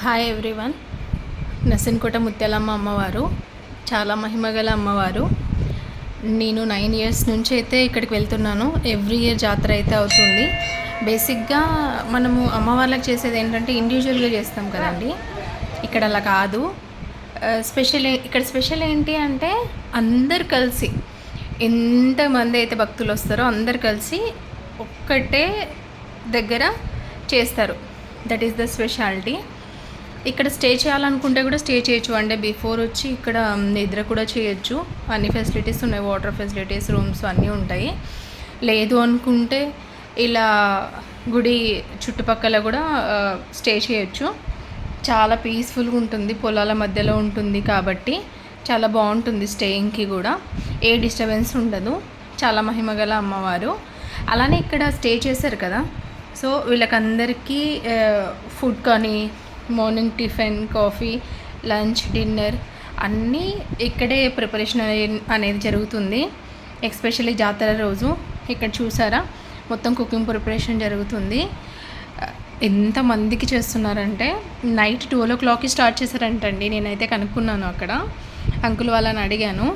Hi everyone. నసిన్కోట Mutyalamma అమ్మవారు చాలా మహిమగల అమ్మవారు. నేను 9 ఇయర్స్ నుంచి అయితే ఇక్కడికి వెళ్తున్నాను. ఎవ్రీ ఇయర్ జాతర అయితే అవుతుంది. బేసిక్గా మనము అమ్మవార్లకు చేసేది ఏంటంటే ఇండివిజువల్గా చేస్తాం కదండి. ఇక్కడ అలా కాదు. ఇక్కడ స్పెషల్ ఏంటి అంటే అందరు కలిసి, ఎంతమంది అయితే భక్తులు వస్తారో అందరు కలిసి ఒక్కటే దగ్గర చేస్తారు. That is the speciality. ఇక్కడ స్టే చేయాలనుకుంటే కూడా స్టే చేయొచ్చు. అంటే బిఫోర్ వచ్చి ఇక్కడ నిద్ర కూడా చేయొచ్చు. అన్ని ఫెసిలిటీస్ ఉన్నాయి, వాటర్ ఫెసిలిటీస్, రూమ్స్ అన్నీ ఉంటాయి. లేదు అనుకుంటే ఇలా గుడి చుట్టుపక్కల కూడా స్టే చేయొచ్చు. చాలా పీస్ఫుల్గా ఉంటుంది, పొలాల మధ్యలో ఉంటుంది కాబట్టి చాలా బాగుంటుంది స్టేయింగ్కి కూడా. ఏ డిస్టర్బెన్స్ ఉండదు. చాలా మహిమగల అమ్మవారు. అలానే ఇక్కడ స్టే చేశారు కదా, సో వీళ్ళకందరికీ ఫుడ్ కానీ morning tiffin, coffee, lunch, dinner అన్నీ ఇక్కడే ప్రిపరేషన్ అనేది జరుగుతుంది. ఎస్పెషల్లీ జాతర రోజు ఇక్కడ చూసారా మొత్తం కుకింగ్ ప్రిపరేషన్ జరుగుతుంది. ఎంతమందికి చేస్తున్నారంటే నైట్ 12 o'clockకి స్టార్ట్ చేశారంటండి. నేనైతే కనుక్కున్నాను అక్కడ, అంకుల్ వాళ్ళని అడిగాను,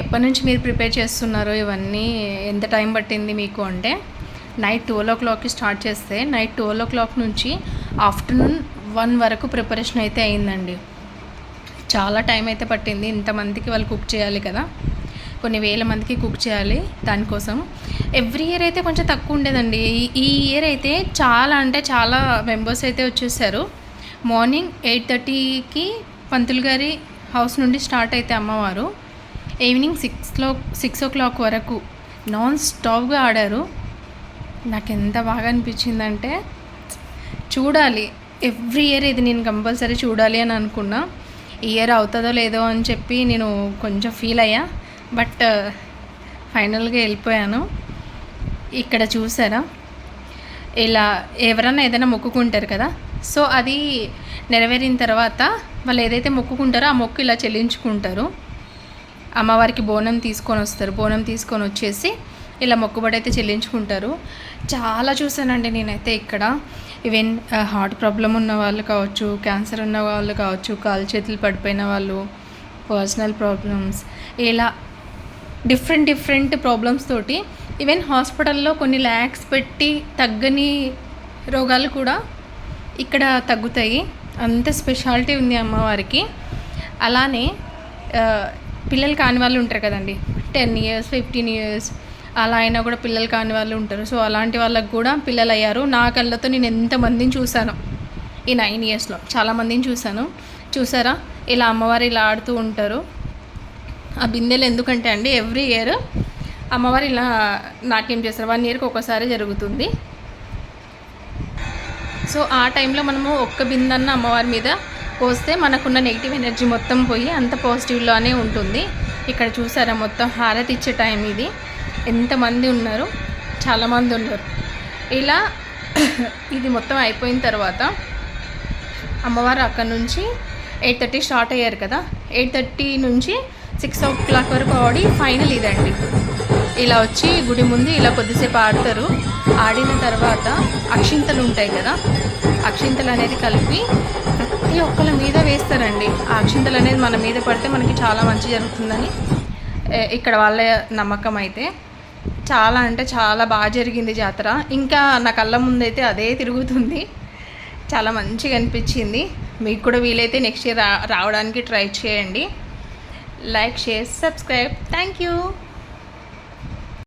ఎప్పటి నుంచి మీరు ప్రిపేర్ చేస్తున్నారో ఇవన్నీ, ఎంత టైం పట్టింది మీకు అంటే, నైట్ 12 o'clockకి స్టార్ట్ చేస్తే నైట్ 12 o'clock నుంచి ఆఫ్టర్నూన్ 1 వరకు ప్రిపరేషన్ అయితే అయిందండి. చాలా టైం అయితే పట్టింది. ఇంతమందికి వాళ్ళు కుక్ చేయాలి కదా, కొన్ని వేల మందికి కుక్ చేయాలి. దానికోసం ఎవ్రీ ఇయర్ అయితే కొంచెం తక్కువ ఉండేదండి. ఈ ఇయర్ అయితే చాలా అంటే చాలా మెంబర్స్ అయితే వచ్చేసారు. మార్నింగ్ 8:30కి పంతులు గారి హౌస్ నుండి స్టార్ట్ అయితే అమ్మవారు ఈవినింగ్ 6 o'clock వరకు నాన్ స్టాప్గా ఆడారు. నాకు ఎంత బాగా అనిపించిందంటే, చూడాలి ఎవ్రీ ఇయర్ ఇది నేను కంపల్సరీ చూడాలి అని అనుకున్నా. ఈ ఇయర్ అవుతుందో లేదో అని చెప్పి నేను కొంచెం ఫీల్ అయ్యా, బట్ ఫైనల్గా వెళ్ళిపోయాను. ఇక్కడ చూసారా, ఇలా ఎవరన్నా ఏదైనా మొక్కుకుంటారు కదా, సో అది నెరవేరిన తర్వాత వాళ్ళు ఏదైతే మొక్కుకుంటారో ఆ మొక్కు ఇలా చెల్లించుకుంటారు. అమ్మవారికి బోనం తీసుకొని వస్తారు. బోనం తీసుకొని వచ్చేసి ఇలా మొక్కుబడి అయితే చెల్లించుకుంటారు. చాలా చూసానండి నేనైతే ఇక్కడ. ఈవెన్ హార్ట్ ప్రాబ్లం ఉన్న వాళ్ళు కావచ్చు, క్యాన్సర్ ఉన్న వాళ్ళు కావచ్చు, కాలు చేతులు పడిపోయిన వాళ్ళు, పర్సనల్ ప్రాబ్లమ్స్, ఇలా డిఫరెంట్ ప్రాబ్లమ్స్ తోటి, ఈవెన్ హాస్పిటల్లో కొన్ని ల్యాక్స్ పెట్టి తగ్గని రోగాలు కూడా ఇక్కడ తగ్గుతాయి. అంత స్పెషాలిటీ ఉంది అమ్మవారికి. అలానే పిల్లలు కాని వాళ్ళు ఉంటారు కదండి, 10 years 15 years అలా అయినా కూడా పిల్లలు కాని వాళ్ళు ఉంటారు. సో అలాంటి వాళ్ళకు కూడా పిల్లలు అయ్యారు. నా కళ్ళతో నేను ఎంతమందిని చూశాను ఈ 9 yearsలో, చాలామందిని చూశాను. చూసారా, ఇలా అమ్మవారు ఇలా ఆడుతూ ఉంటారు. ఆ బిందెలు ఎందుకంటే అండి, ఎవ్రీ ఇయర్ అమ్మవారు ఇలా నాట్యం చేస్తారు. 1 yearకి ఒకసారి జరుగుతుంది. సో ఆ టైంలో మనము ఒక్క బిందన్న అమ్మవారి మీద పోస్తే మనకున్న నెగిటివ్ ఎనర్జీ మొత్తం పోయి అంత పాజిటివ్లోనే ఉంటుంది. ఇక్కడ చూసారా, మొత్తం హారతి ఇచ్చే టైం ఇది. ఎంతమంది ఉన్నారు, చాలామంది ఉన్నారు. ఇలా ఇది మొత్తం అయిపోయిన తర్వాత అమ్మవారు అక్కడ నుంచి 8:30 స్టార్ట్ అయ్యారు కదా, 8:30 నుంచి 6 o'clock వరకు ఆడి ఫైనల్ ఇదండి. ఇలా వచ్చి గుడి ముందు ఇలా కొద్దిసేపు ఆడతారు. ఆడిన తర్వాత అక్షింతలు ఉంటాయి కదా, అక్షింతలు అనేది కలిపి ప్రతి ఒక్కళ్ళ మీద వేస్తారండి. ఆ అక్షింతలు అనేది మన మీద పడితే మనకి చాలా మంచి జరుగుతుందని ఇక్కడ వాళ్ళ నమ్మకం. అయితే చాలా అంటే చాలా బాగా జరిగింది జాతర. ఇంకా నా కళ్ళ ముందైతే అదే తిరుగుతుంది. చాలా మంచిగా అనిపించింది. మీకు కూడా వీలైతే నెక్స్ట్ ఇయర్ రావడానికి ట్రై చేయండి. Like, share, subscribe. Thank you.